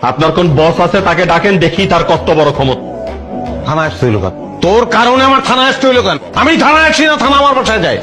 আপনার কোন বস আছে তাকে ডাকেন, দেখি তার কত বড় ক্ষমতা। থানা আসতে হইলো কেন? তোর কারণে আমার থানা আসতে হইলো কেন? আমি থানায় আসি না, থানা আমার বাসায় যায়।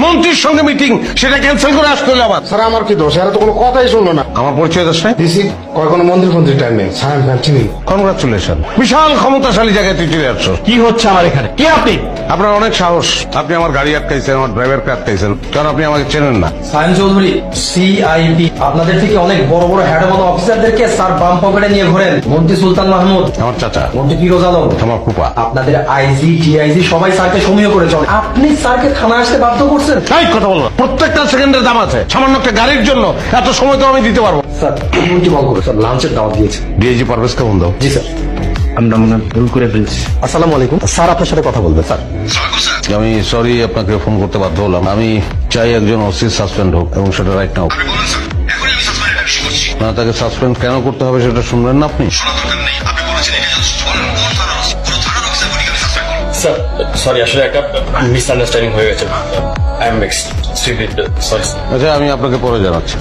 মন্ত্রীর সঙ্গে মিটিং, সেটা ক্যান্সেল করে আসতে হলো আবার। স্যার আমার কি দোষ? এরা তো কোনো কথাই শুনলো না। আমার পরিচয় দোষ নাই? দিছি কয় কোনো মন্ত্রী টাইম নেই, সাহেব ভাই চিনি। কনগ্রাচুলেশন, বিশাল ক্ষমতাশালী জায়গায় তুই চলে আসছো। কি হচ্ছে আমার এখানে? কি আপনি? আপনার অনেক সাহস, আপনি আমার গাড়ি আটকাইছেন, আমার ড্রাইভারকে আটকাইছেন, কারণ আপনি আমাকে চেনেন না। সায়ন চৌধুরী, সিআইডি, আপনাদের থেকে অনেক বড় বড় হেডমত অফিসারদেরকে স্যার বাম পকেটে নিয়ে ঘোরেন। মন্ত্রী সুলতান মাহমুদ, আমার চাচা, মন্ত্রী ফিরোজ আলম, আমার ফুপা। আপনাদের আইজি ডিআইজি সবাই স্যারকে সমীহ করে চলে। আপনি স্যারকে থানা আসতে বাধ্য করছেন। তাই কথা বলবো, প্রত্যেকটা সেকেন্ডের দাম আছে। সামান্য একটা গাড়ির জন্য এত সময় তো আমি দিতে পারবো। স্যার মন্ত্রী কল করে স্যার লাঞ্চের দাওয়াত দিয়েছে। ডিআইজি পারভেজকে বন্ধ। জি স্যার। আমরা মনে হয় ভুল করে ফেলছি। আসসালামু আলাইকুম স্যার, আপনার সাথে কথা বলবে স্যার। আমি সরি আপনাকে ফোন করতে বাধ্য হলাম। আমি চাই একজন ওসি সাসপেন্ড হোক, এবং সেটা রাইট নাও। না, তাকে সাসপেন্ড কেন করতে হবে সেটা শুনবেন না আপনি? স্যার সরি, আসলে একটা মিসআন্ডারস্ট্যান্ডিং হয়ে গেছে। I am extremely sorry. আচ্ছা, আমি আপনাকে পরে জানাচ্ছি।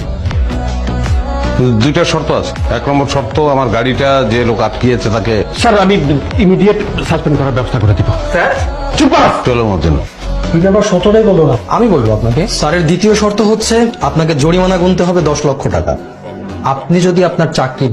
দুইটা শর্ত আছে। এক নম্বর শর্ত, আমার গাড়িটা যে লোক আটকিয়েছে তাকে স্যার আমি ইমিডিয়েট সাসপেন্ড করার ব্যবস্থা করে দিব। স্যার চুপ কর। চলো মধ্যে আমি বলবো আপনাকে। স্যারের দ্বিতীয় শর্ত হচ্ছে আপনাকে জরিমানা গুনতে হবে 10 লক্ষ টাকা। আপনি যদি আপনার চাকরি